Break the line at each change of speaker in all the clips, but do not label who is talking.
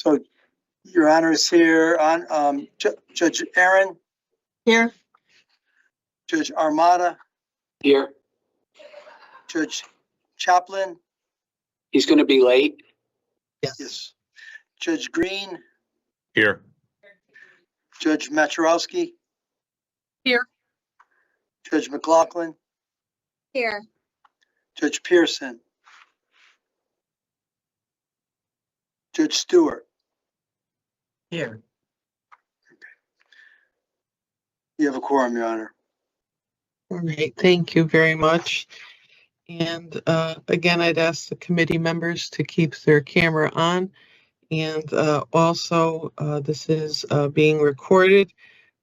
So, Your Honor is here on Judge Aaron.
Here.
Judge Armada.
Here.
Judge Chaplin.
He's going to be late.
Yes. Judge Green.
Here.
Judge Maturowski.
Here.
Judge McLaughlin.
Here.
Judge Pearson. Judge Stewart.
Here.
You have a quorum, Your Honor.
All right, thank you very much. And again, I'd ask the committee members to keep their camera on. And also, this is being recorded.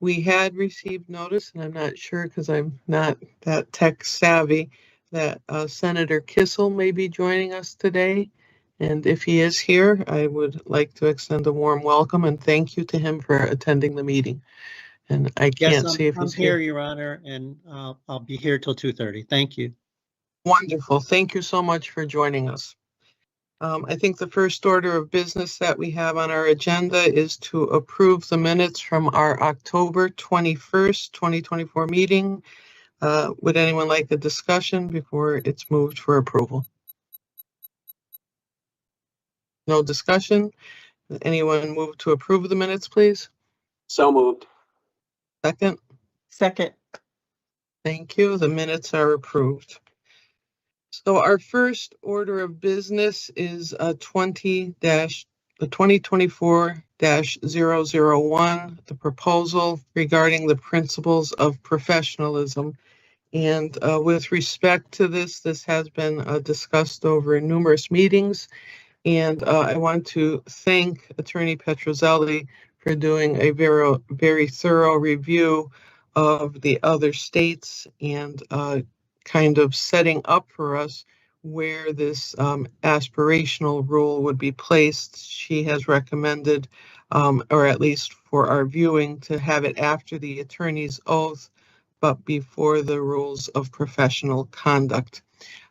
We had received notice, and I'm not sure because I'm not that tech savvy, that Senator Kissel may be joining us today. And if he is here, I would like to extend a warm welcome and thank you to him for attending the meeting. And I can't see if he's here,
Your Honor, and I'll be here till 2:30. Thank you.
Wonderful. Thank you so much for joining us. I think the first order of business that we have on our agenda is to approve the minutes from our October 21st, 2024 meeting. Would anyone like a discussion before it's moved for approval? No discussion? Anyone move to approve the minutes, please?
So moved.
Second?
Second.
Thank you. The minutes are approved. So our first order of business is 2024-001, the proposal regarding the principles of professionalism. And with respect to this has been discussed over numerous meetings. And I want to thank Attorney Petrozelli for doing a very thorough review of the other states and kind of setting up for us where this aspirational rule would be placed. She has recommended, or at least for our viewing, to have it after the attorney's oath, but before the rules of professional conduct.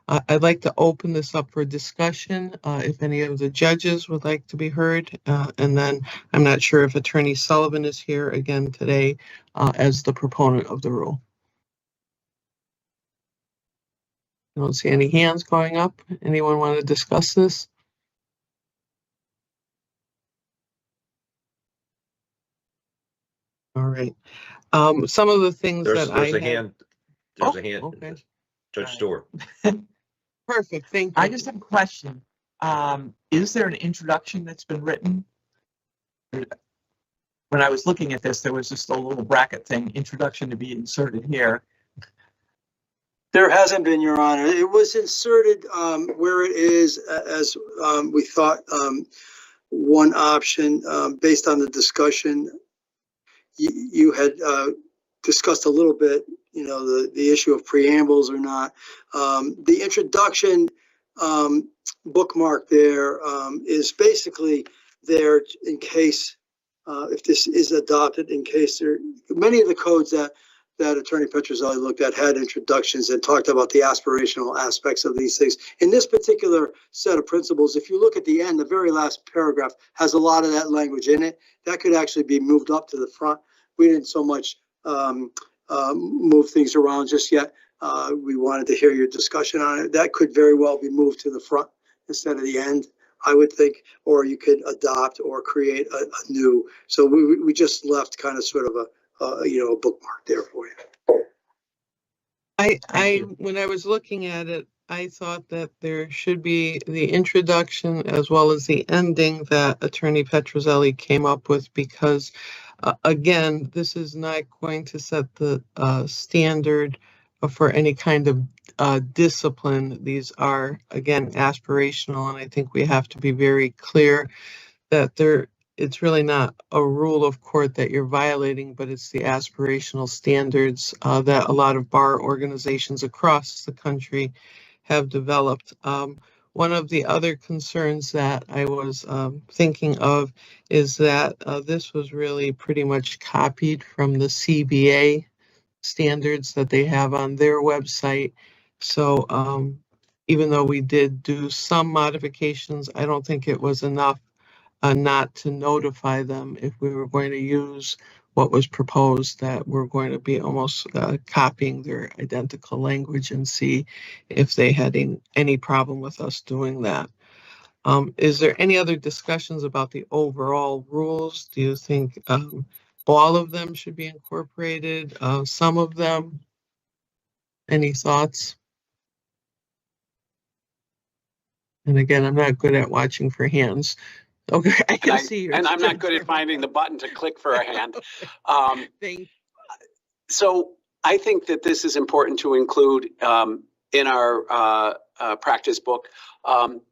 I'd like to open this up for discussion if any of the judges would like to be heard. And then I'm not sure if Attorney Sullivan is here again today as the proponent of the rule. I don't see any hands going up. Anyone want to discuss this? All right. Some of the things
There's
that
a hand. There's a hand.
Okay.
Judge Stewart.
Perfect. Thank you.
I just have a question. Is there an introduction that's been written? When I was looking at this, there was just a little bracket thing, introduction to be inserted here.
There hasn't been, Your Honor. It was inserted where it is, as we thought one option based on the discussion. You had discussed a little bit, you know, the issue of preambles or not. The introduction bookmark there is basically there in case if this is adopted, in case there many of the codes that Attorney Petrozelli looked at had introductions and talked about the aspirational aspects of these things. In this particular set of principles, if you look at the end, the very last paragraph has a lot of that language in it. That could actually be moved up to the front. We didn't so much move things around just yet. We wanted to hear your discussion on it. That could very well be moved to the front instead of the end, I would think, or you could adopt or create a new. So we just left kind of sort of a bookmark there for you.
When I was looking at it, I thought that there should be the introduction as well as the ending that Attorney Petrozelli came up with, because again, this is not going to set the standard for any kind of discipline. These are, again, aspirational, and I think we have to be very clear that it's really not a rule of court that you're violating, but it's the aspirational standards that a lot of bar organizations across the country have developed. One of the other concerns that I was thinking of is that this was really pretty much copied from the CBA standards that they have on their website. So even though we did do some modifications, I don't think it was enough not to notify them if we were going to use what was proposed, that we're going to be almost copying their identical language and see if they had any problem with us doing that. Is there any other discussions about the overall rules? Do you think all of them should be incorporated? Some of them? Any thoughts? And again, I'm not good at watching for hands. Okay, I can see yours.
And I'm not good at finding the button to click for a hand.
Thank
So I think that this is important to include in our practice book.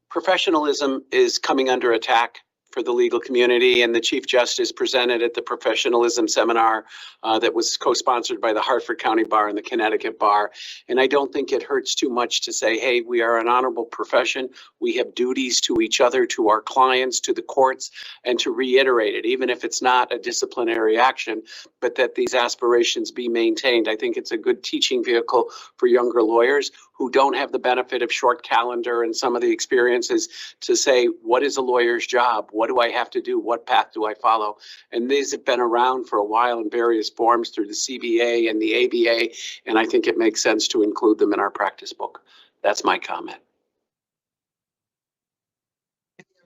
Professionalism is coming under attack for the legal community, and the Chief Justice presented at the professionalism seminar that was co-sponsored by the Hartford County Bar and the Connecticut Bar. And I don't think it hurts too much to say, hey, we are an honorable profession. We have duties to each other, to our clients, to the courts, and to reiterate it, even if it's not a disciplinary action, but that these aspirations be maintained. I think it's a good teaching vehicle for younger lawyers who don't have the benefit of short calendar and some of the experiences to say, what is a lawyer's job? What do I have to do? What path do I follow? And these have been around for a while in various forms through the CBA and the ABA, and I think it makes sense to include them in our practice book. That's my comment.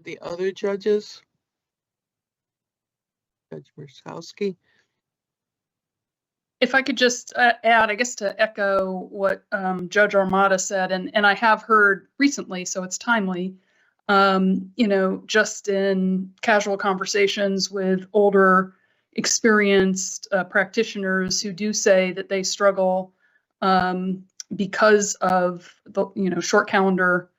the other judges. Judge Murkowski.
If I could just add, I guess to echo what Judge Armada said, and I have heard recently, so it's timely, just in casual conversations with older, experienced practitioners who do say that they struggle because of the, short calendar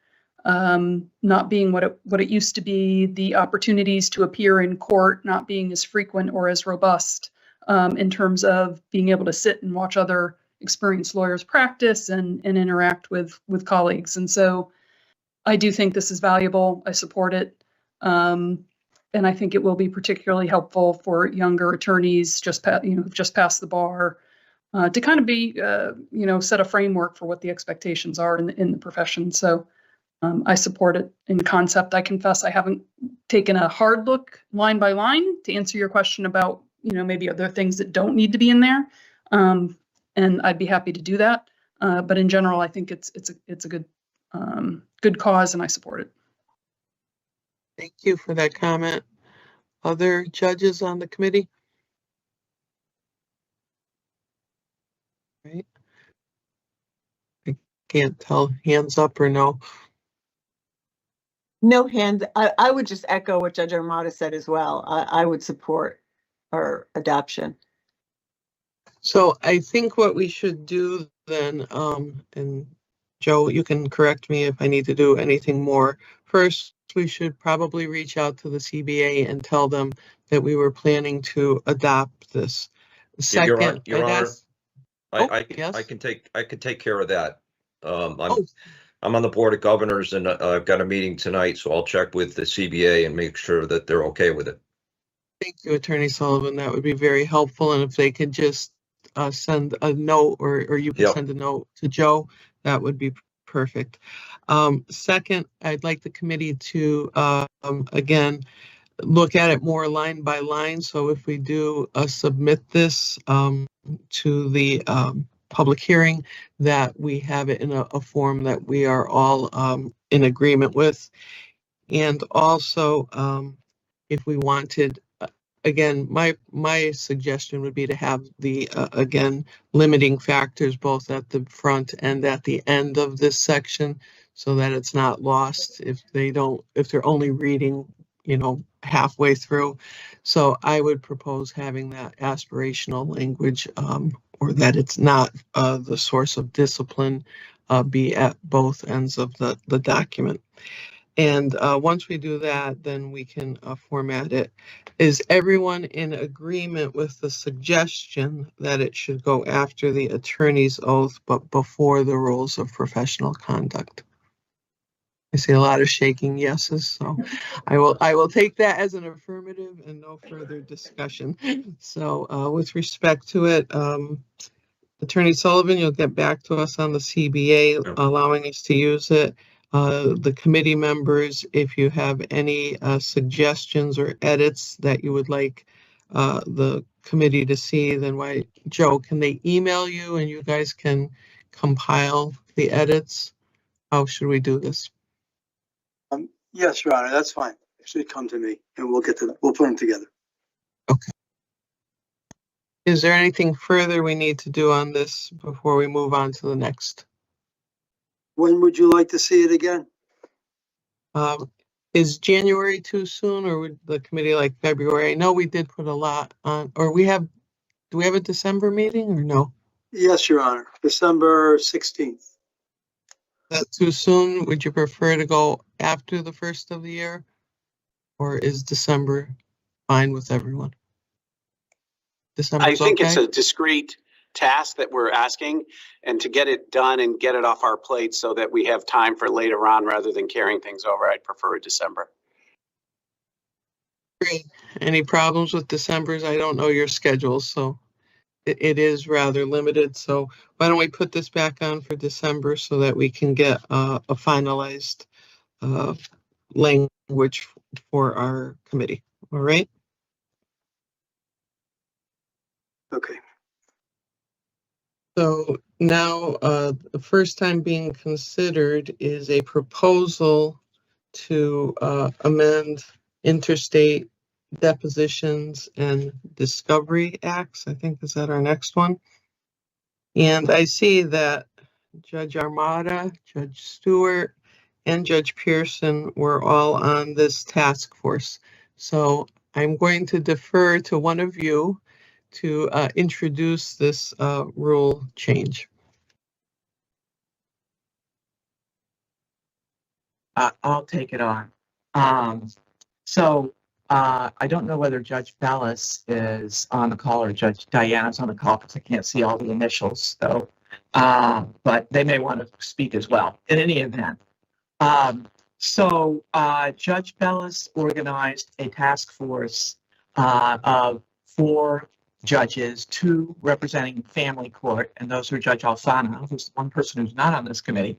not being what it used to be, the opportunities to appear in court not being as frequent or as robust. In terms of being able to sit and watch other experienced lawyers practice and interact with colleagues. And so I do think this is valuable. I support it. And I think it will be particularly helpful for younger attorneys who've just passed the bar to kind of be, set a framework for what the expectations are in the profession. So I support it in concept. I confess I haven't taken a hard look line by line to answer your question about maybe other things that don't need to be in there. And I'd be happy to do that. But in general, I think it's a good cause and I support it.
Thank you for that comment. Other judges on the committee? Right. I can't tell hands up or no.
No hand. I would just echo what Judge Armada said as well. I would support our adoption.
So I think what we should do then, and Joe, you can correct me if I need to do anything more. First, we should probably reach out to the CBA and tell them that we were planning to adopt this. Second,
Your Honor,
yes?
I can take care of that. I'm on the Board of Governors and I've got a meeting tonight, so I'll check with the CBA and make sure that they're okay with it.
Thank you, Attorney Sullivan. That would be very helpful. And if they could just send a note or you can send a note to Joe, that would be perfect. Second, I'd like the committee to, again, look at it more line by line. So if we do submit this to the public hearing, that we have it in a form that we are all in agreement with. And also, if we wanted, again, my suggestion would be to have the, again, limiting factors both at the front and at the end of this section so that it's not lost if they're only reading, halfway through. So I would propose having that aspirational language or that it's not the source of discipline be at both ends of the document. And once we do that, then we can format it. Is everyone in agreement with the suggestion that it should go after the attorney's oath, but before the rules of professional conduct? I see a lot of shaking yeses, so I will take that as an affirmative and no further discussion. So with respect to it, Attorney Sullivan, you'll get back to us on the CBA allowing us to use it. the committee members, if you have any suggestions or edits that you would like the committee to see, then why, Joe, can they email you and you guys can compile the edits? How should we do this?
Yes, Your Honor, that's fine. It should come to me and we'll put them together.
Okay. Is there anything further we need to do on this before we move on to the next?
When would you like to see it again?
Is January too soon, or would the committee like February? I know we did put a lot on, or do we have a December meeting or no?
Yes, Your Honor, December 16th.
Is that too soon? Would you prefer to go after the first of the year? Or is December fine with everyone?
I think it's
okay?
a discrete task that we're asking, and to get it done and get it off our plate so that we have time for later on rather than carrying things over, I'd prefer December.
Great. Any problems with December's? I don't know your schedule, so it is rather limited. So why don't we put this back on for December so that we can get a finalized language for our committee. All right.
Okay.
So now the first time being considered is a proposal to amend Interstate Depositions and Discovery Acts. I think is that our next one. And I see that Judge Armada, Judge Stewart, and Judge Pearson were all on this task force. So I'm going to defer to one of you to introduce this rule change.
I'll take it on. I don't know whether Judge Bellis is on the call or Judge Diana's on the call because I can't see all the initials, so, but they may want to speak as well. In any event, Judge Bellis organized a task force of 4 judges, 2 representing family court, and those are Judge Alfano, who's the one person who's not on this committee,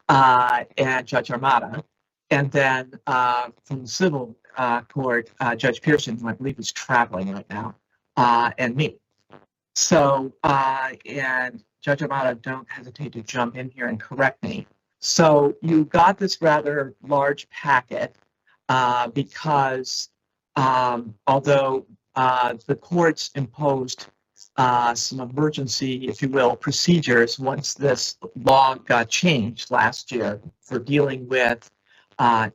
and Judge Armada, and then from the civil court, Judge Pearson, who I believe is traveling right now, and me. So, and Judge Armada, don't hesitate to jump in here and correct me. So you got this rather large packet because although the courts imposed some emergency, if you will, procedures once this law got changed last year for dealing with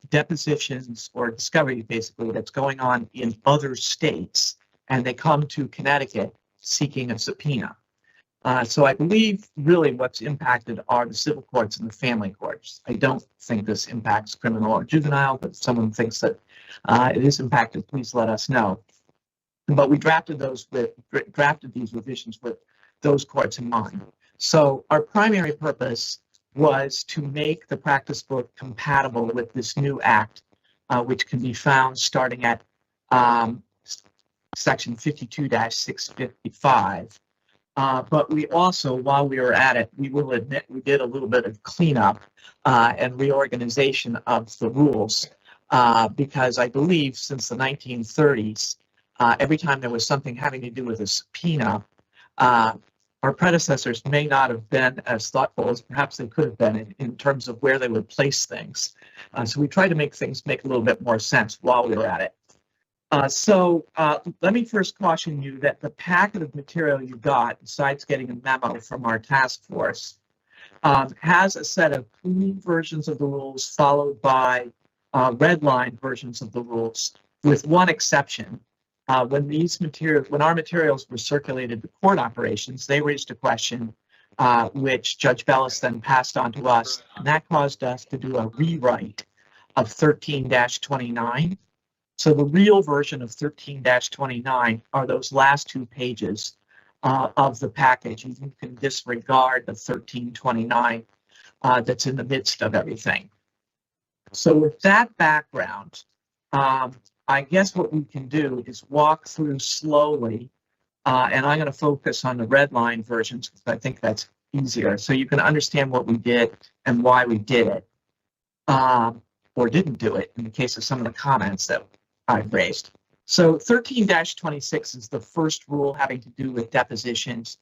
depositions or discovery, basically, that's going on in other states, and they come to Connecticut seeking a subpoena. So I believe really what's impacted are the civil courts and the family courts. I don't think this impacts criminal or juvenile, but if someone thinks that it is impacted, please let us know. But we drafted these revisions with those courts in mind. So our primary purpose was to make the practice book compatible with this new act, which can be found starting at section 52-655. But we also, while we were at it, we will admit we did a little bit of cleanup and reorganization of the rules because I believe since the 1930s, every time there was something having to do with a subpoena, our predecessors may not have been as thoughtful as perhaps they could have been in terms of where they would place things. So we tried to make things make a little bit more sense while we were at it. Let me first caution you that the packet of material you got, besides getting a memo from our task force, has a set of clean versions of the rules followed by red line versions of the rules, with one exception. When our materials were circulated to court operations, they raised a question which Judge Bellis then passed on to us, and that caused us to do a rewrite of 13-29. So the real version of 13-29 are those last 2 pages of the package. You can disregard the 13-29 that's in the midst of everything. So with that background, I guess what we can do is walk through slowly, and I'm going to focus on the red line versions because I think that's easier, so you can understand what we did and why we did it. or didn't do it in the case of some of the comments that I've raised. So 13-26 is the first rule having to do with depositions.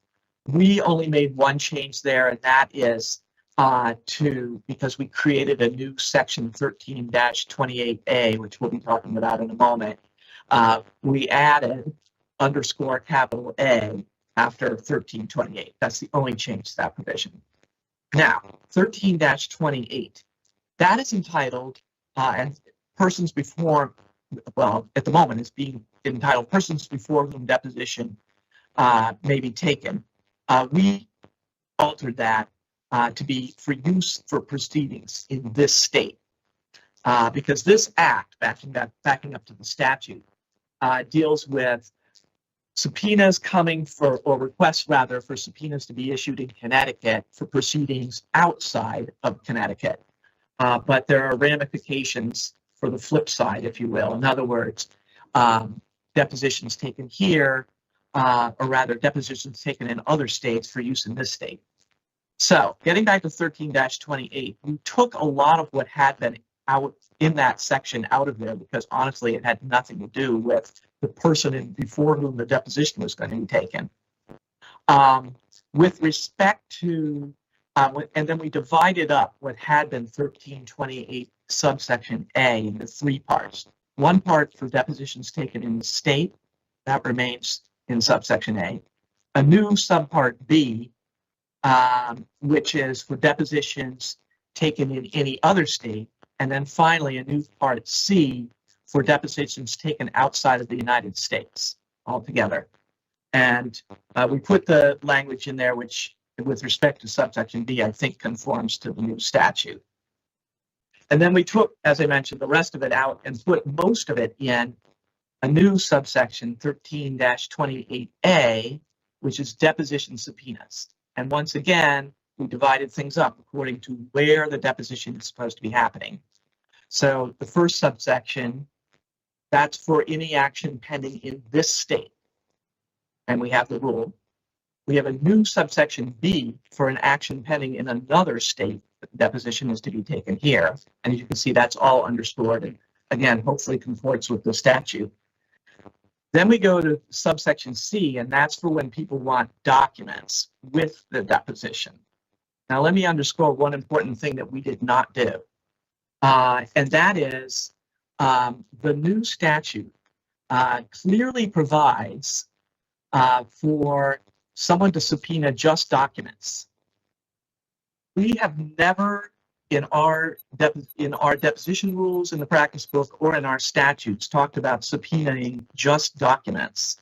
We only made one change there, and that is because we created a new section 13-28A, which we'll be talking about in a moment. We added _ A after 1328. That's the only change to that provision. Now, 13-28, that is entitled, and persons before, well, at the moment it's being entitled persons before whom deposition may be taken. We altered that to be for use for proceedings in this state. Because this act, backing up to the statute, deals with subpoenas coming for, or requests rather, for subpoenas to be issued in Connecticut for proceedings outside of Connecticut. But there are ramifications for the flip side, if you will. In other words, depositions taken here, or rather depositions taken in other states for use in this state. So getting back to 13-28, we took a lot of what had been out in that section out of there because honestly, it had nothing to do with the person before whom the deposition was going to be taken. With respect to, and then we divided up what had been 13-28 subsection A into 3 parts. One part for depositions taken in the state, that remains in subsection A. A new subpart B, which is for depositions taken in any other state. And then finally, a new part C for depositions taken outside of the United States altogether. And we put the language in there, which with respect to subsection B, I think conforms to the new statute. And then we took, as I mentioned, the rest of it out and put most of it in a new subsection 13-28A, which is deposition subpoenas. And once again, we divided things up according to where the deposition is supposed to be happening. So the first subsection, that's for any action pending in this state. And we have the rule. We have a new subsection B for an action pending in another state. The deposition is to be taken here. And as you can see, that's all underscored. And again, hopefully comports with the statute. Then we go to subsection C, and that's for when people want documents with the deposition. Now, let me underscore one important thing that we did not do. And that is the new statute clearly provides for someone to subpoena just documents. We have never in our deposition rules in the practice book or in our statutes talked about subpoenaing just documents.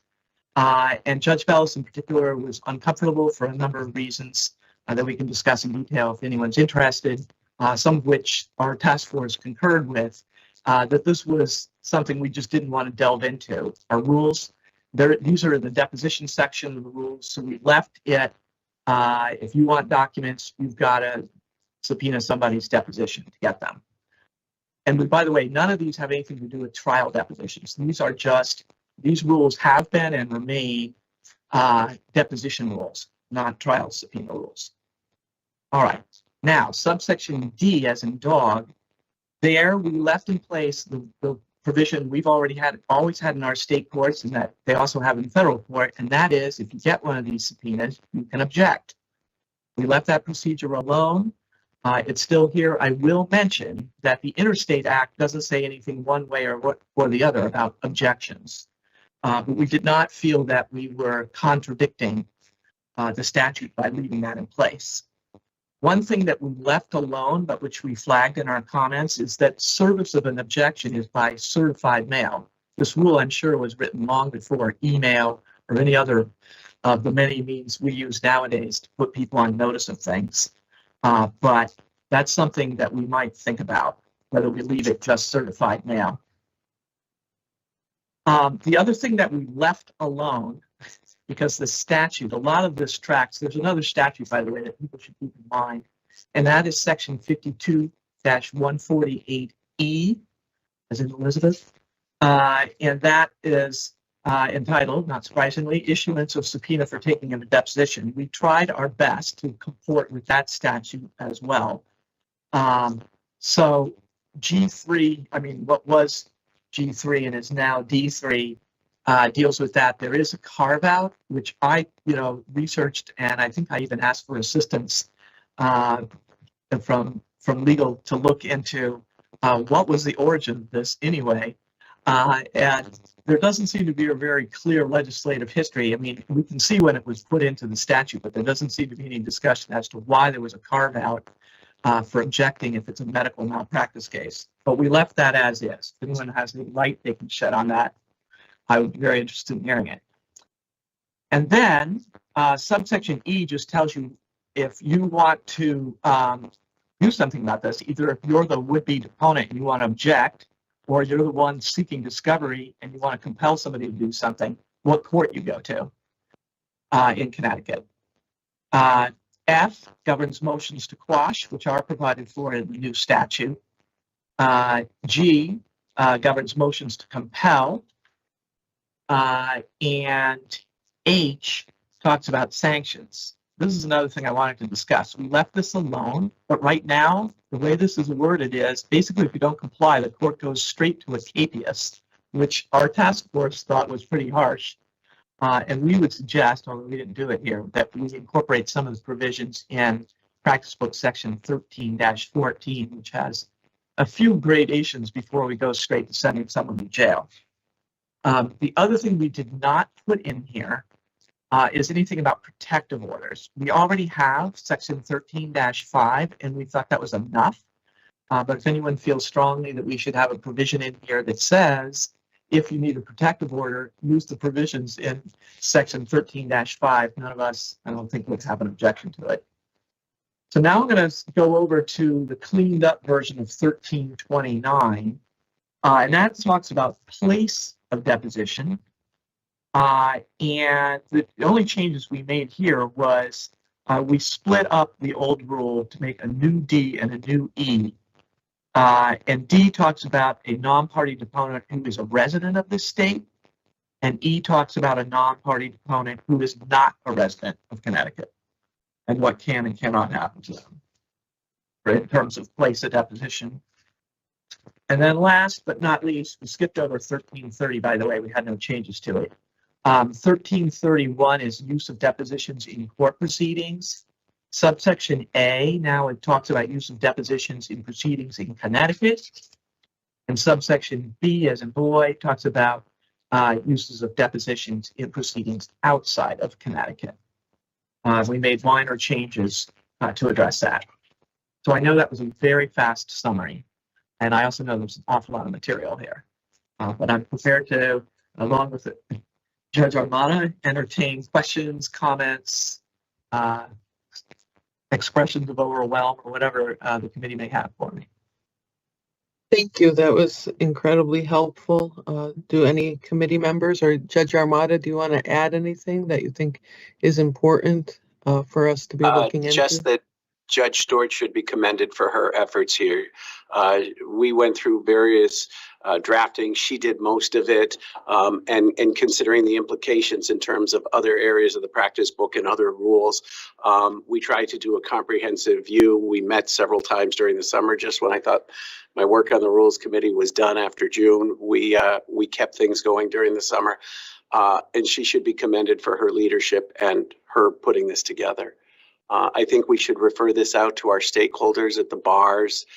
And Judge Bellis in particular was uncomfortable for a number of reasons that we can discuss in detail if anyone's interested, some of which our task force concurred with, that this was something we just didn't want to delve into. Our rules, these are in the deposition section of the rules, so we left it, if you want documents, you've got to subpoena somebody's deposition to get them. And by the way, none of these have anything to do with trial depositions. These are just, these rules have been and remain deposition rules, not trial subpoena rules. All right, now subsection D as in dog, there we left in place the provision we've always had in our state courts and that they also have in federal court, and that is if you get one of these subpoenas, you can object. We left that procedure alone. It's still here. I will mention that the Interstate Act doesn't say anything one way or the other about objections. But we did not feel that we were contradicting the statute by leaving that in place. One thing that we left alone, but which we flagged in our comments, is that service of an objection is by certified mail. This rule, I'm sure, was written long before email or any other of the many means we use nowadays to put people on notice of things. But that's something that we might think about, whether we leave it just certified mail. The other thing that we left alone, because the statute, a lot of this tracks, there's another statute, by the way, that people should keep in mind, and that is section 52-148E, as in Elizabeth, and that is entitled, not surprisingly, issuance of subpoena for taking of a deposition. We tried our best to comport with that statute as well. So G3, I mean, what was G3 and is now D3, deals with that. There is a carve out, which I, researched, and I think I even asked for assistance from legal to look into what was the origin of this anyway. And there doesn't seem to be a very clear legislative history. I mean, we can see when it was put into the statute, but there doesn't seem to be any discussion as to why there was a carve out for objecting if it's a medical malpractice case. But we left that as is. If anyone has any light they can shed on that, I would be very interested in hearing it. And then subsection E just tells you if you want to do something about this, either if you're the would-be deponent and you want to object, or you're the one seeking discovery and you want to compel somebody to do something, what court you go to in Connecticut. F governs motions to quash, which are provided for in the new statute. G governs motions to compel. And H talks about sanctions. This is another thing I wanted to discuss. We left this alone, but right now, the way this is worded is basically if you don't comply, the court goes straight to a capias, which our task force thought was pretty harsh. And we would suggest, although we didn't do it here, that we incorporate some of the provisions in practice book section 13-14, which has a few gradations before we go straight to sending someone to jail. The other thing we did not put in here is anything about protective orders. We already have section 13-5, and we thought that was enough. But if anyone feels strongly that we should have a provision in here that says, if you need a protective order, use the provisions in section 13-5. None of us, I don't think, would have an objection to it. So now I'm going to go over to the cleaned up version of 1329. And that talks about place of deposition. And the only changes we made here was we split up the old rule to make a new D and a new E. And D talks about a non-party deponent who is a resident of the state, and E talks about a non-party deponent who is not a resident of Connecticut, and what can and cannot happen to them, right, in terms of place of deposition. And then last but not least, we skipped over 1330, by the way, we had no changes to it. 1331 is use of depositions in court proceedings. Subsection A, now it talks about use of depositions in proceedings in Connecticut. And subsection B, as in boy, talks about uses of depositions in proceedings outside of Connecticut. We made minor changes to address that. So I know that was a very fast summary. And I also know there's an awful lot of material here. But I'm prepared to, along with Judge Armada, entertain questions, comments, expressions of overwhelm, or whatever the committee may have for me.
Thank you. That was incredibly helpful. Do any committee members or Judge Armada, do you want to add anything that you think is important for us to be looking into?
Just that Judge Stewart should be commended for her efforts here. We went through various drafting. She did most of it, and considering the implications in terms of other areas of the practice book and other rules, we tried to do a comprehensive view. We met several times during the summer. Just when I thought my work on the Rules Committee was done after June, we kept things going during the summer, and she should be commended for her leadership and her putting this together. I think we should refer this out to our stakeholders at the bars,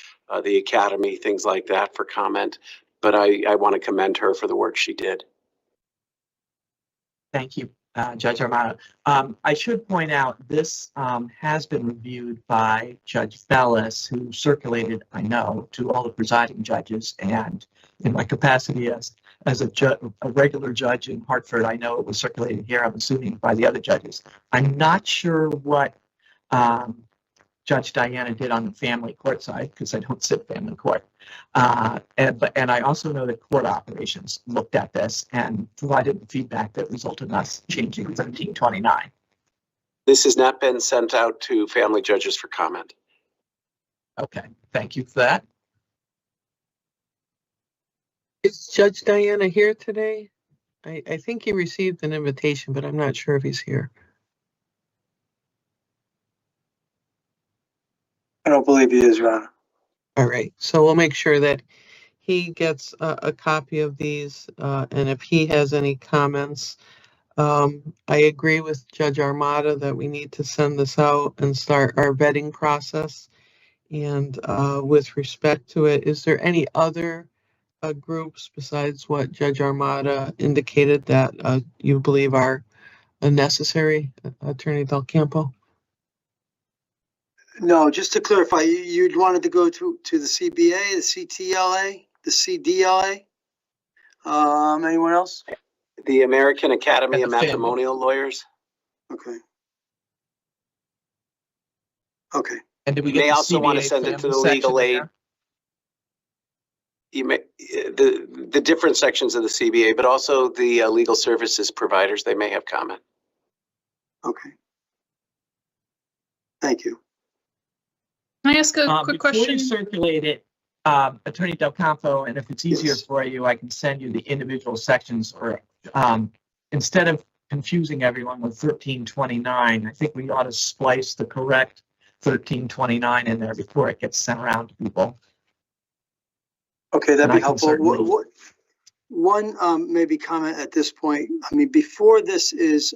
the academy, things like that for comment. But I want to commend her for the work she did.
Thank you, Judge Armada. I should point out this has been reviewed by Judge Bellis, who circulated, I know, to all the presiding judges. And in my capacity as a regular judge in Hartford, I know it was circulated here, I'm assuming, by the other judges. I'm not sure what Judge Diana did on the family court side, because I don't sit family court. And I also know that court operations looked at this and provided the feedback that resulted in us changing 1329.
This has not been sent out to family judges for comment.
Okay, thank you for that.
Is Judge Diana here today? I think he received an invitation, but I'm not sure if he's here.
I don't believe he is, Your Honor.
All right, so we'll make sure that he gets a copy of these, and if he has any comments, I agree with Judge Armada that we need to send this out and start our vetting process. And with respect to it, is there any other groups besides what Judge Armada indicated that you believe are necessary, Attorney Del Campo?
No, just to clarify, you'd wanted to go to the CBA, the CTLA, the CDLA? Anyone else?
The American Academy
And
of
the family.
Matrimonial Lawyers.
Okay. Okay.
And did we
You may
get the
also want to
CBA
send it to
family
the
section
legal
in
aid.
there?
You may, the different sections of the CBA, but also the legal services providers, they may have comment.
Okay. Thank you.
Can I ask a quick
Before
question?
you circulate it, Attorney Del Campo, and if it's easier
Yes.
for you, I can send you the individual sections, or instead of confusing everyone with 1329, I think we ought to splice the correct 1329 in there before it gets sent around to people.
Okay, that'd
And
be
I can
helpful.
certainly-
One maybe comment at this point. I mean, before this is,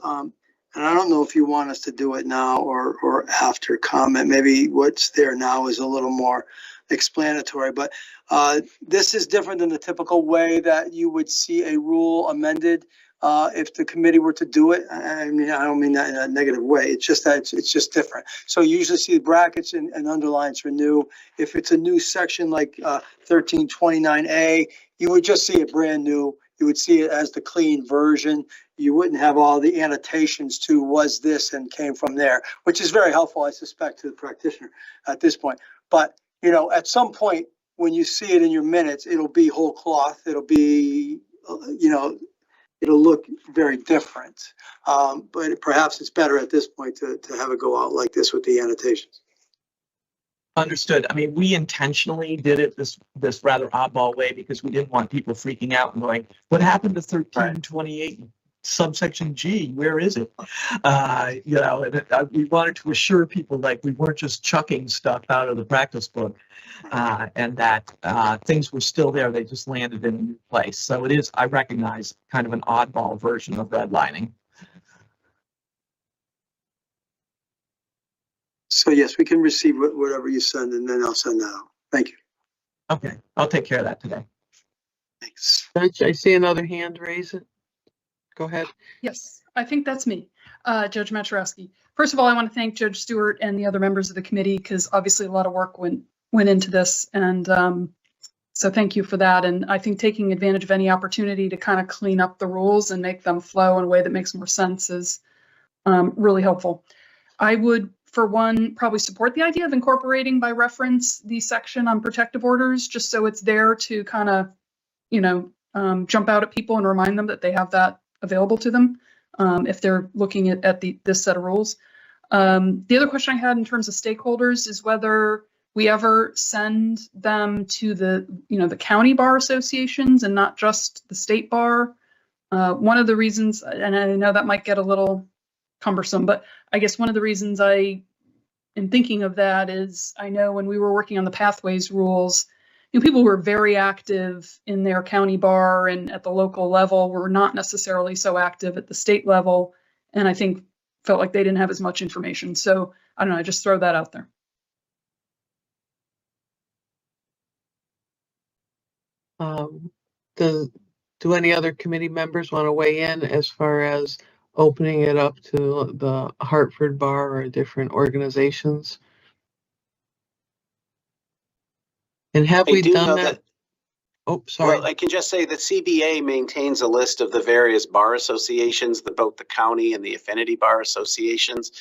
and I don't know if you want us to do it now or after comment. Maybe what's there now is a little more explanatory, but this is different than the typical way that you would see a rule amended if the committee were to do it. I mean, I don't mean that in a negative way. It's just that it's just different. So you usually see the brackets and underlines for new. If it's a new section like 1329A, you would just see it brand new. You would see it as the clean version. You wouldn't have all the annotations to was this and came from there, which is very helpful, I suspect, to the practitioner at this point. But, you know, at some point when you see it in your minutes, it'll be whole cloth. It'll be, you know, it'll look very different. But perhaps it's better at this point to have it go out like this with the annotations.
Understood. I mean, we intentionally did it this rather oddball way because we didn't want people freaking out and going, what happened to 1328 subsection G? Where is it? You know, and we wanted to assure people like we weren't just chucking stuff out of the practice book, and that things were still there. They just landed in a new place. So it is, I recognize, kind of an oddball version of redlining.
So yes, we can receive whatever you send and then I'll send that out. Thank you.
Okay, I'll take care of that today.
Thanks.
Judge, I see another hand raise it. Go ahead.
Yes, I think that's me, Judge Matrowski. First of all, I want to thank Judge Stewart and the other members of the committee because obviously a lot of work went into this, and so thank you for that. And I think taking advantage of any opportunity to kind of clean up the rules and make them flow in a way that makes more sense is really helpful. I would, for one, probably support the idea of incorporating by reference the section on protective orders, just so it's there to kind of, you know, jump out at people and remind them that they have that available to them if they're looking at this set of rules. The other question I had in terms of stakeholders is whether we ever send them to the, you know, the county bar associations and not just the state bar. One of the reasons, and I know that might get a little cumbersome, but I guess one of the reasons I am thinking of that is I know when we were working on the pathways rules, you know, people who were very active in their county bar and at the local level were not necessarily so active at the state level, and I think felt like they didn't have as much information. So I don't know, I just throw that out there.
Do any other committee members want to weigh in as far as opening it up to the Hartford Bar or different organizations? And have we done that? Oh, sorry.
Well, I can just say that CBA maintains a list of the various bar associations, both the county and the affinity bar associations.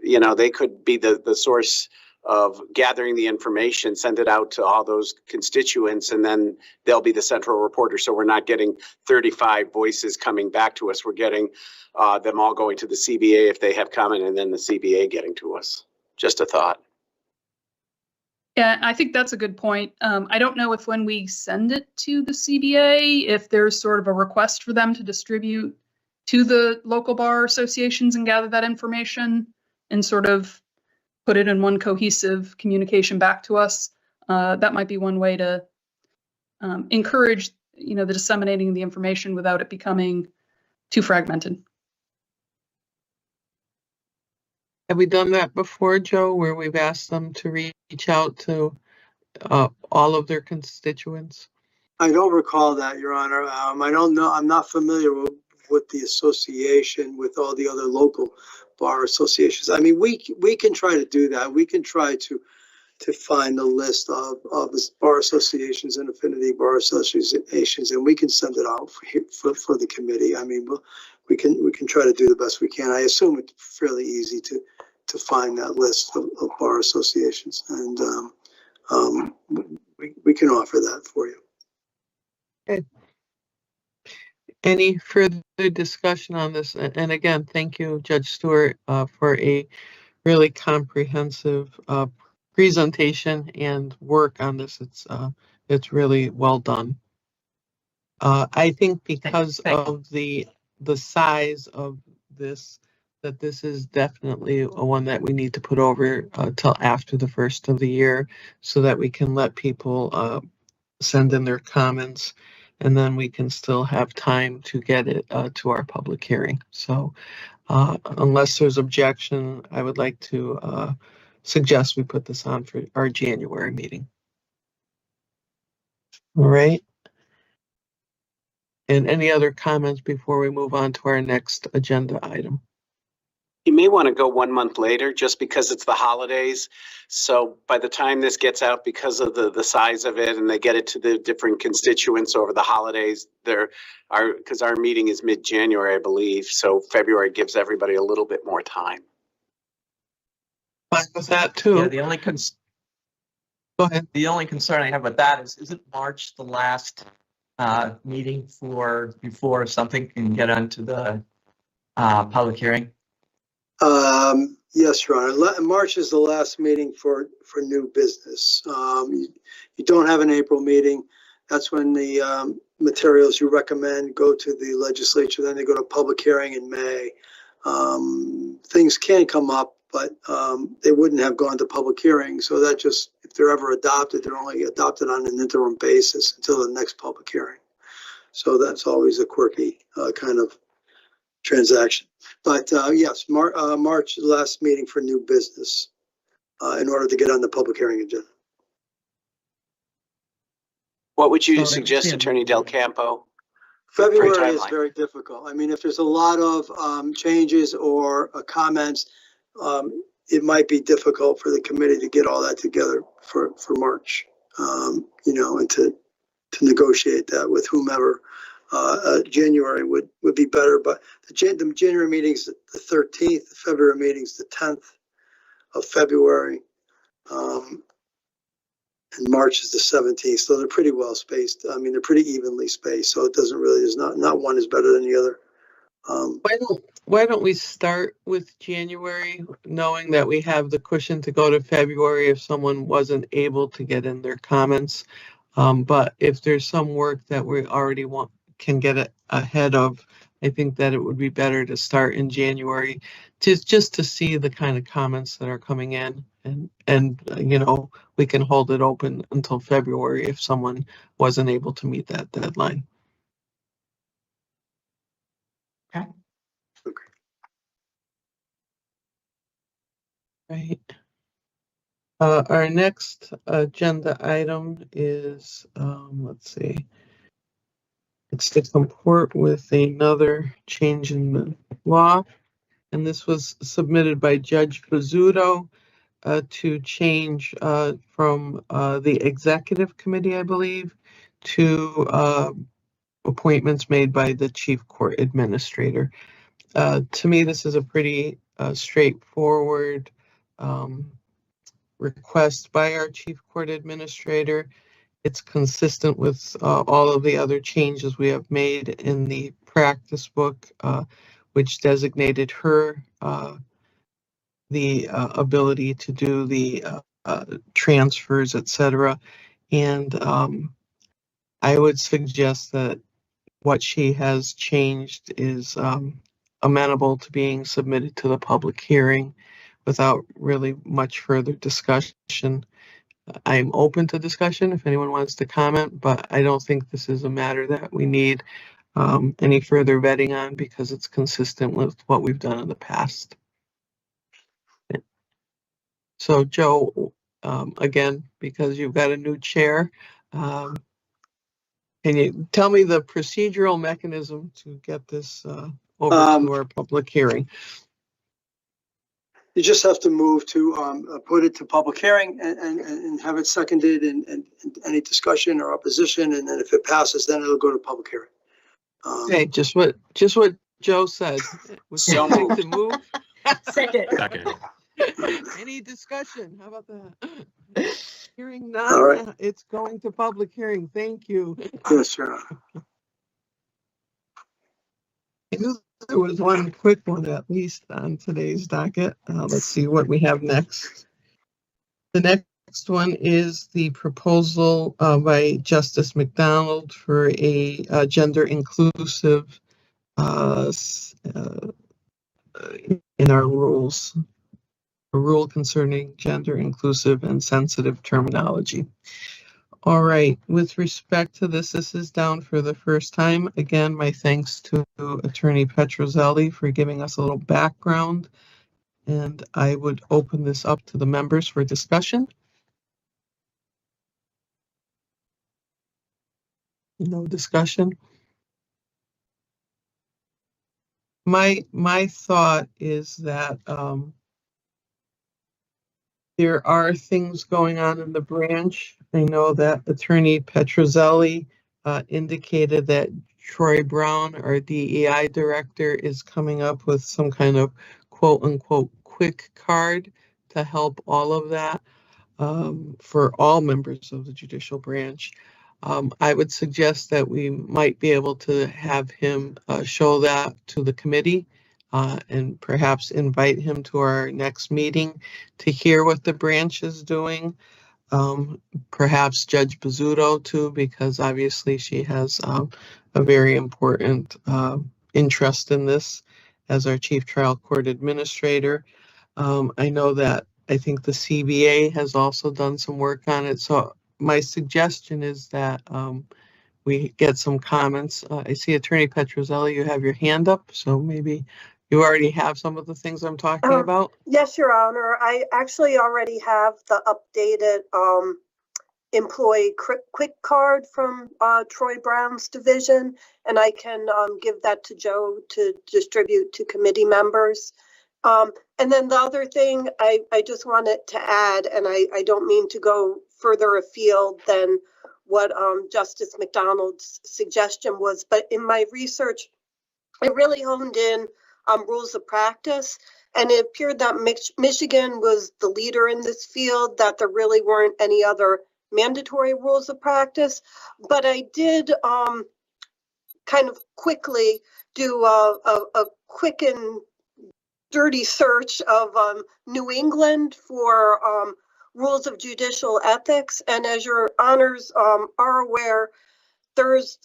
You know, they could be the source of gathering the information, send it out to all those constituents, and then they'll be the central reporter. So we're not getting 35 voices coming back to us. We're getting them all going to the CBA if they have comment, and then the CBA getting to us. Just a thought.
Yeah, I think that's a good point. I don't know if when we send it to the CBA, if there's sort of a request for them to distribute to the local bar associations and gather that information and sort of put it in one cohesive communication back to us. that might be one way to encourage, the disseminating the information without it becoming too fragmented.
Have we done that before, Joe, where we've asked them to reach out to all of their constituents?
I don't recall that, Your Honor. I don't know. I'm not familiar with the association with all the other local bar associations. I mean, we can try to do that. We can try to find a list of bar associations and affinity bar associations, and we can send it out for the committee. I mean, we can try to do the best we can. I assume it's fairly easy to find that list of bar associations, and we can offer that for you.
Okay. Any further discussion on this? And again, thank you, Judge Stewart, for a really comprehensive presentation and work on this. It's really well done. I think because of the size of this, that this is definitely a one that we need to put over till after the first of the year, so that we can let people send in their comments, and then we can still have time to get it to our public hearing. So unless there's objection, I would like to suggest we put this on for our January meeting. All right. And any other comments before we move on to our next agenda item?
You may want to go 1 month later just because it's the holidays. So by the time this gets out, because of the size of it, and they get it to the different constituents over the holidays, because our meeting is mid-January, I believe. So February gives everybody a little bit more time.
Fine with that too.
Yeah,
Go ahead.
the only concern I have with that is, isn't March the last meeting before something can get onto the public hearing?
Yes, Your Honor. March is the last meeting for new business. You don't have an April meeting. That's when the materials you recommend go to the legislature. Then they go to public hearing in May. Things can come up, but they wouldn't have gone to public hearing. So that just, if they're ever adopted, they're only adopted on an interim basis until the next public hearing. So that's always a quirky kind of transaction. But yes, March last meeting for new business in order to get on the public hearing agenda.
What would you suggest, Attorney Del Campo?
February is very difficult. I mean, if there's a lot of changes or comments, it might be difficult for the committee to get all that together for March, and to negotiate that with whomever. January would be better, but the January meeting's the 13th, the February meeting's the 10th of February, and March is the 17th. So they're pretty well spaced. I mean, they're pretty evenly spaced. So it doesn't really, there's not one is better than the other.
Why don't we start with January, knowing that we have the cushion to go to February if someone wasn't able to get in their comments. But if there's some work that we already can get it ahead of, I think that it would be better to start in January, just to see the kind of comments that are coming in, and we can hold it open until February if someone wasn't able to meet that deadline.
Okay.
Right. Our next agenda item is, let's see. It's to comport with another change in the law, and this was submitted by Judge Pizzuto to change from the executive committee, I believe, to appointments made by the chief court administrator. To me, this is a pretty straightforward request by our chief court administrator. It's consistent with all of the other changes we have made in the practice book, which designated her the ability to do the transfers, etc. And I would suggest that what she has changed is amenable to being submitted to the public hearing without really much further discussion. I'm open to discussion if anyone wants to comment, but I don't think this is a matter that we need any further vetting on because it's consistent with what we've done in the past. So Joe, again, because you've got a new chair, can you tell me the procedural mechanism to get this over to our public hearing?
You just have to move to put it to public hearing and have it seconded and any discussion or opposition. And then if it passes, then it'll go to public hearing.
Okay, just what Joe said. Was
So
something
moved.
to move?
Second.
Any discussion? How about that? Hearing none,
All right.
it's going to public hearing. Thank you.
Yes, sir.
I knew there was one quick one at least on today's docket. Let's see what we have next. The next one is the proposal by Justice McDonald for a gender inclusive in our rules, a rule concerning gender inclusive and sensitive terminology. All right, with respect to this is down for the first time. Again, my thanks to Attorney Petrozelli for giving us a little background. And I would open this up to the members for discussion. No discussion. My thought is that there are things going on in the branch. I know that Attorney Petrozelli indicated that Troy Brown, our DEI director, is coming up with some kind of quote unquote quick card to help all of that for all members of the judicial branch. I would suggest that we might be able to have him show that to the committee and perhaps invite him to our next meeting to hear what the branch is doing. Perhaps Judge Bizzuto too, because obviously she has a very important interest in this as our Chief Trial Court Administrator. I know that I think the CBA has also done some work on it. So my suggestion is that we get some comments. I see Attorney Petrozelli, you have your hand up, so maybe you already have some of the things I'm talking about.
Yes, Your Honor. I actually already have the updated employee quick card from Troy Brown's division, and I can give that to Joe to distribute to committee members. And then the other thing I just wanted to add, and I don't mean to go further afield than what Justice McDonald's suggestion was, but in my research, I really honed in rules of practice, and it appeared that Michigan was the leader in this field, that there really weren't any other mandatory rules of practice. But I did kind of quickly do a quick and dirty search of New England for rules of judicial ethics. And as your honors are aware, there's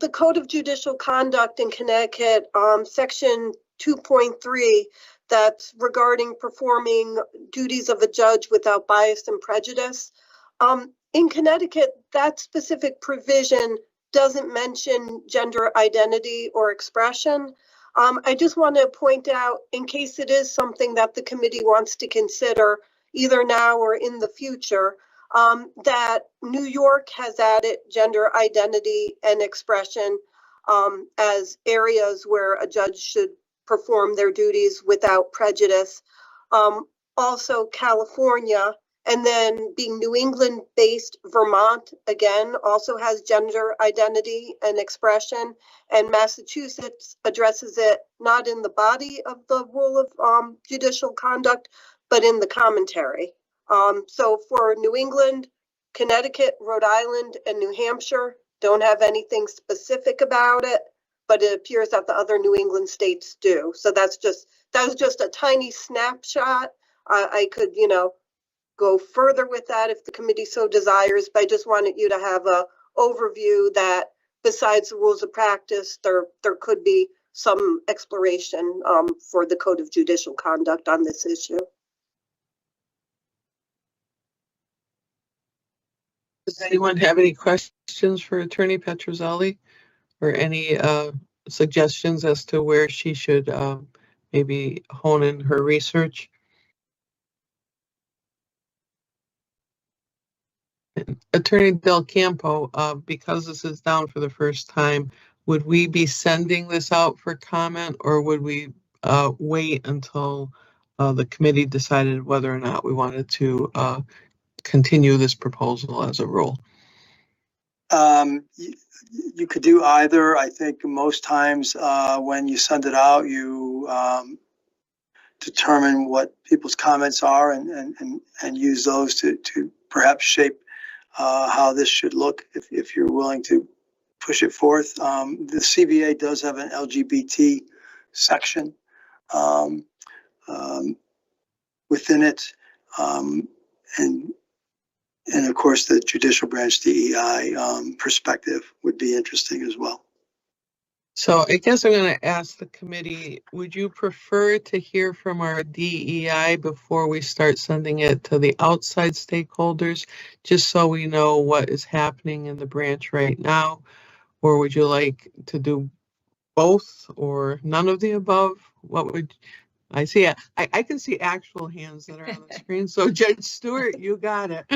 the Code of Judicial Conduct in Connecticut, section 2.3, that's regarding performing duties of a judge without bias and prejudice. In Connecticut, that specific provision doesn't mention gender identity or expression. I just want to point out, in case it is something that the committee wants to consider, either now or in the future, that New York has added gender identity and expression as areas where a judge should perform their duties without prejudice. Also California, and then being New England based, Vermont, again, also has gender identity and expression, and Massachusetts addresses it not in the body of the rule of judicial conduct, but in the commentary. So for New England, Connecticut, Rhode Island, and New Hampshire don't have anything specific about it, but it appears that the other New England states do. So that was just a tiny snapshot. I could, go further with that if the committee so desires, but I just wanted you to have a overview that besides the rules of practice, there could be some exploration for the Code of Judicial Conduct on this issue.
Does anyone have any questions for Attorney Petrozelli or any suggestions as to where she should maybe hone in her research? Attorney Del Campo, because this is down for the first time, would we be sending this out for comment, or would we wait until the committee decided whether or not we wanted to continue this proposal as a rule?
You could do either. I think most times when you send it out, you determine what people's comments are and use those to perhaps shape how this should look if you're willing to push it forth. The CBA does have an LGBT section within it, and of course the judicial branch DEI perspective would be interesting as well.
So I guess I'm going to ask the committee, would you prefer to hear from our DEI before we start sending it to the outside stakeholders, just so we know what is happening in the branch right now? Or would you like to do both or none of the above? What would I see? I can see actual hands that are on the screen. So Judge Stewart, you got it.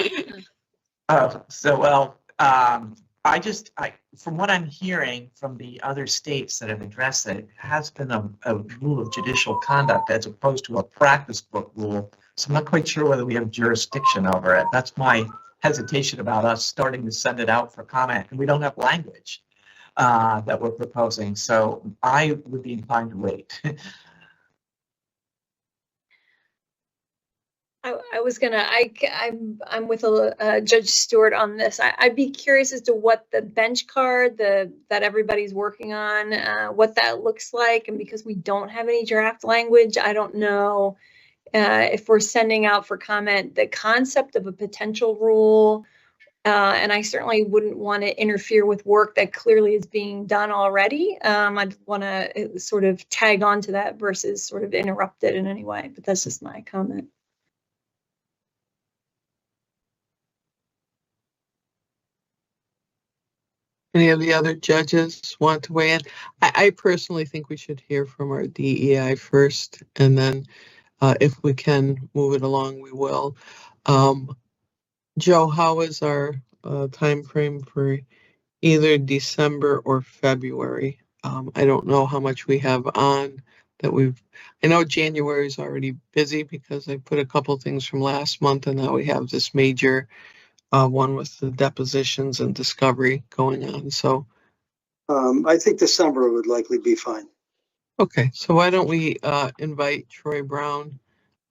From what I'm hearing from the other states that have addressed it, it has been a rule of judicial conduct as opposed to a practice book rule. So I'm not quite sure whether we have jurisdiction over it. That's my hesitation about us starting to send it out for comment. And we don't have language that we're proposing. So I would be inclined to wait.
I'm with Judge Stewart on this. I'd be curious as to what the bench card that everybody's working on, what that looks like. And because we don't have any draft language, I don't know if we're sending out for comment the concept of a potential rule. And I certainly wouldn't want to interfere with work that clearly is being done already. I'd want to sort of tag on to that versus sort of interrupt it in any way. But that's just my comment.
Any of the other judges want to weigh in? I personally think we should hear from our DEI first, and then if we can move it along, we will. Joe, how is our time frame for either December or February? I don't know how much we have on that I know January is already busy because I put a couple things from last month, and now we have this major one with the depositions and discovery going on. So
I think December would likely be fine.
okay, so why don't we invite Troy Brown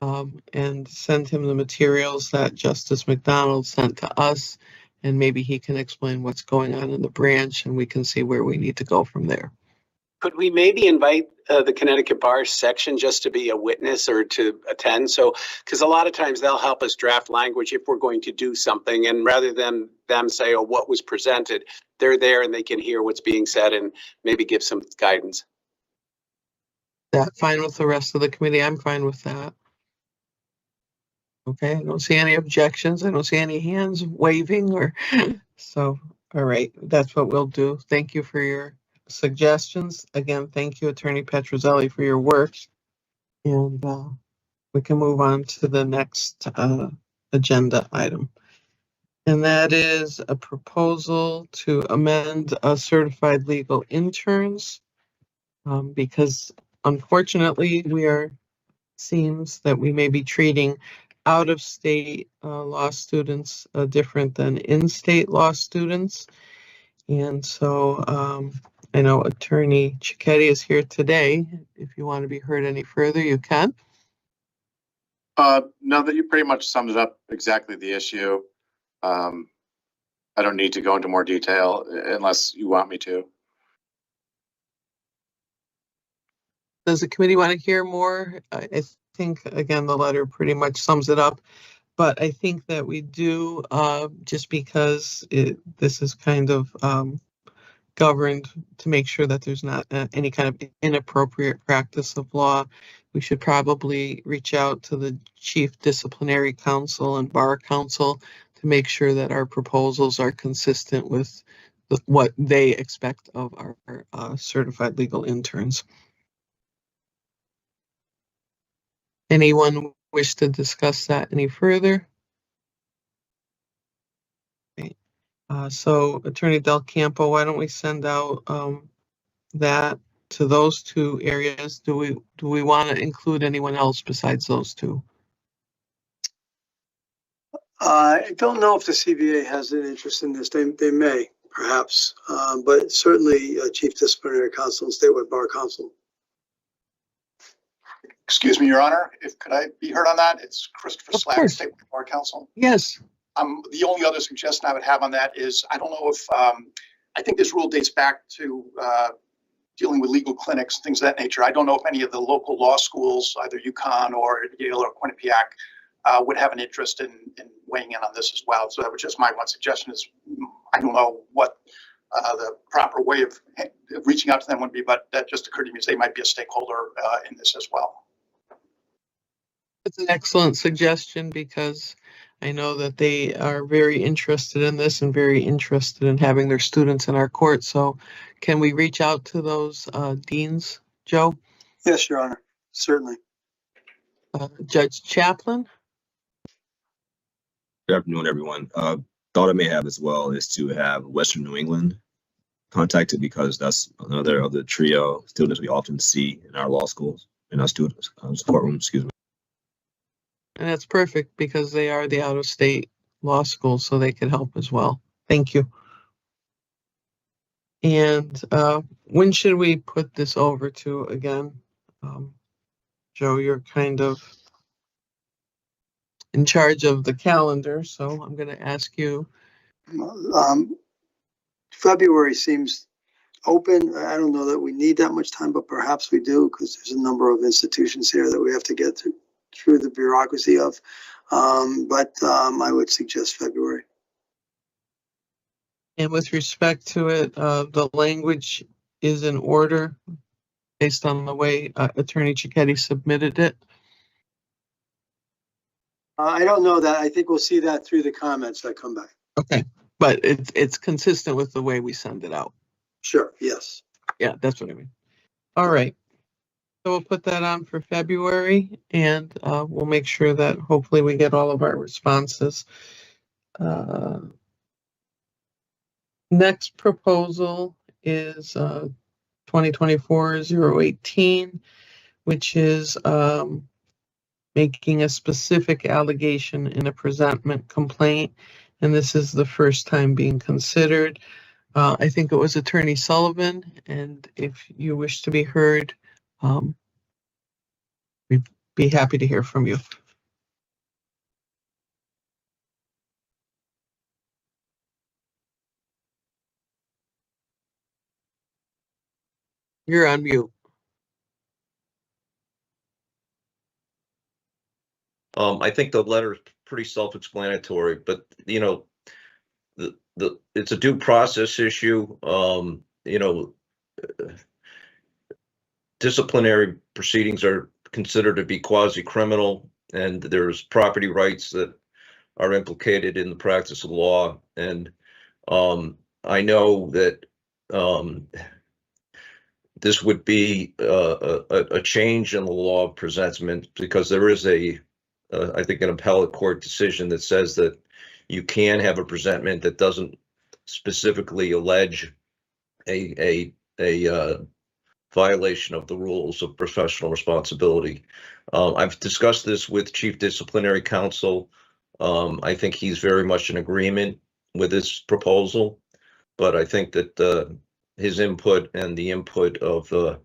and send him the materials that Justice McDonald sent to us, and maybe he can explain what's going on in the branch, and we can see where we need to go from there.
Could we maybe invite the Connecticut Bar section just to be a witness or to attend? So, because a lot of times they'll help us draft language if we're going to do something, and rather than them say, oh, what was presented, they're there and they can hear what's being said and maybe give some guidance.
That fine with the rest of the committee? I'm fine with that. Okay, I don't see any objections. I don't see any hands waving or so. All right, that's what we'll do. Thank you for your suggestions. Again, thank you, Attorney Petrozelli, for your work. And we can move on to the next agenda item. And that is a proposal to amend certified legal interns because unfortunately seems that we may be treating out-of-state law students different than in-state law students. And so I know Attorney Cicchetti is here today. If you want to be heard any further, you can.
No, that you pretty much summed it up exactly the issue. I don't need to go into more detail unless you want me to.
Does the committee want to hear more? I think, again, the letter pretty much sums it up. But I think that we do, just because this is kind of governed to make sure that there's not any kind of inappropriate practice of law, we should probably reach out to the Chief Disciplinary Counsel and Bar Counsel to make sure that our proposals are consistent with what they expect of our certified legal interns. Anyone wish to discuss that any further? Okay. So Attorney Del Campo, why don't we send out that to those two areas? Do we want to include anyone else besides those two?
I don't know if the CBA has an interest in this. They may, perhaps, but certainly Chief Disciplinary Counsel and Statewide Bar Counsel.
Excuse me, Your Honor, could I be heard on that? It's Christopher
Of
Slack,
course.
State Bar Counsel.
Yes.
The only other suggestion I would have on that is, I don't know if, I think this rule dates back to dealing with legal clinics, things of that nature. I don't know if any of the local law schools, either UConn or Yale or Quinnipiac, would have an interest in weighing in on this as well. So that was just my one suggestion is, I don't know what the proper way of reaching out to them would be, but that just occurred to me as they might be a stakeholder in this as well.
It's an excellent suggestion because I know that they are very interested in this and very interested in having their students in our court. So can we reach out to those deans, Joe?
Yes, Your Honor, certainly.
Judge Chaplin?
Good afternoon, everyone. Thought I may have as well is to have Western New England contacted because that's another of the trio of students we often see in our law schools, in our students courtroom, excuse me.
And that's perfect because they are the out-of-state law school, so they could help as well. Thank you. And when should we put this over to again? Joe, you're kind of in charge of the calendar, so I'm going to ask you.
February seems open. I don't know that we need that much time, but perhaps we do because there's a number of institutions here that we have to get through the bureaucracy of. But I would suggest February.
And with respect to it, the language is in order based on the way Attorney Cicchetti submitted it.
I don't know that. I think we'll see that through the comments that come back.
Okay, but it's consistent with the way we send it out.
Sure, yes.
Yeah, that's what I mean. All right. So we'll put that on for February and we'll make sure that hopefully we get all of our responses. Next proposal is 2024-018, which is making a specific allegation in a presentment complaint. And this is the first time being considered. I think it was Attorney Sullivan, and if you wish to be heard, we'd be happy to hear from you. You're on mute.
I think the letter is pretty self-explanatory, but you know, it's a due process issue. You know, disciplinary proceedings are considered to be quasi-criminal, and there's property rights that are implicated in the practice of law. And I know that this would be a change in the law of presentment because there is I think an appellate court decision that says that you can have a presentment that doesn't specifically allege a violation of the rules of professional responsibility. I've discussed this with Chief Disciplinary Counsel. I think he's very much in agreement with this proposal, but I think that his input and the input of the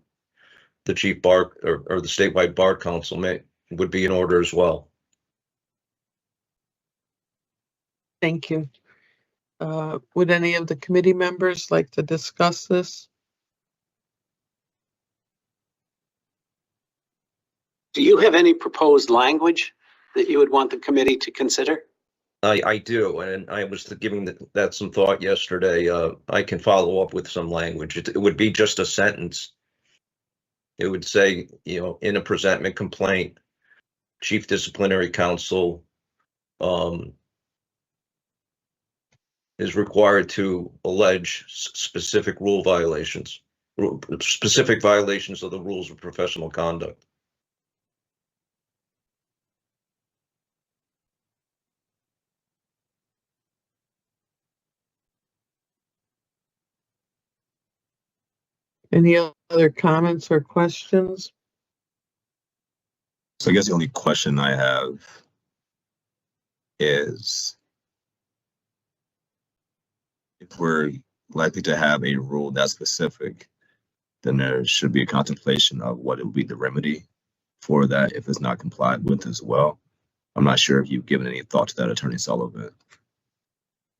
Chief Bar or the Statewide Bar Council would be in order as well.
Thank you. Would any of the committee members like to discuss this?
Do you have any proposed language that you would want the committee to consider?
I do, and I was giving that some thought yesterday. I can follow up with some language. It would be just a sentence. It would say, you know, in a presentment complaint, Chief Disciplinary Counsel is required to allege specific rule violations, specific violations of the rules of professional conduct.
Any other comments or questions?
So I guess the only question I have is if we're likely to have a rule that's specific, then there should be a contemplation of what it would be the remedy for that if it's not complied with as well. I'm not sure if you've given any thought to that, Attorney Sullivan.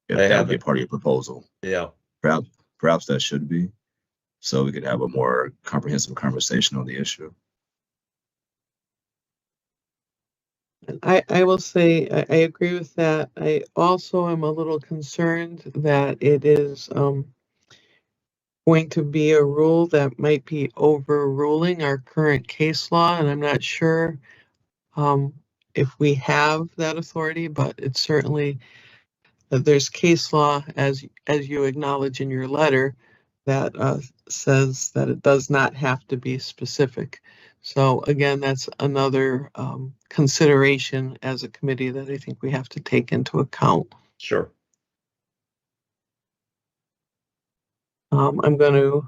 If that would be a part of your proposal.
Yeah.
Perhaps that should be, so we could have a more comprehensive conversation on the issue.
I will say I agree with that. I also am a little concerned that it is going to be a rule that might be overruling our current case law, and I'm not sure if we have that authority, but it's certainly there's case law, as you acknowledge in your letter, that says that it does not have to be specific. So again, that's another consideration as a committee that I think we have to take into account.
Sure.
I'm going to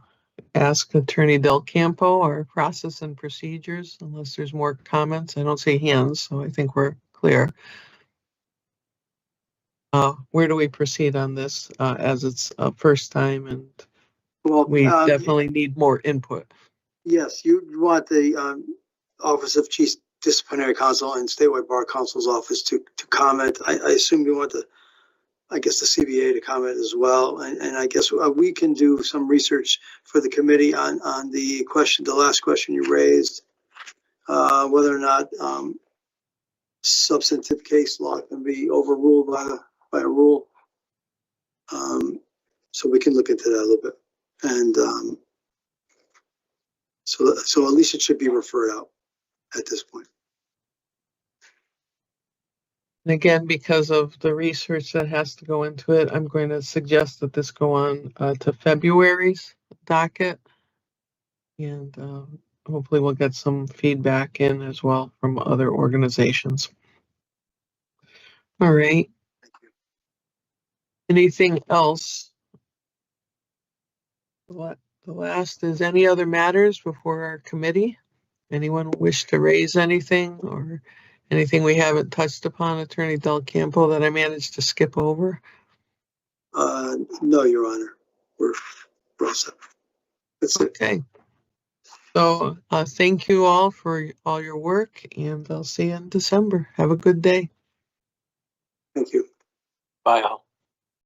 ask Attorney Del Campo, our process and procedures, unless there's more comments. I don't see hands, so I think we're clear. Where do we proceed on this as it's first time and we definitely need more input?
Yes, you want the Office of Chief Disciplinary Counsel and Statewide Bar Counsel's office to comment. I assume you want the CBA to comment as well. And I guess we can do some research for the committee on the last question you raised, whether or not substantive case law can be overruled by a rule. So we can look into that a little bit. And so at least it should be referred out at this point.
And again, because of the research that has to go into it, I'm going to suggest that this go on to February's docket. And hopefully we'll get some feedback in as well from other organizations. All right. Anything else? The last is any other matters before our committee? Anyone wish to raise anything or anything we haven't touched upon, Attorney Del Campo, that I managed to skip over?
No, Your Honor. We're all set. That's it.
Okay. So thank you all for all your work, and I'll see you in December. Have a good day.
Thank you.
Bye all.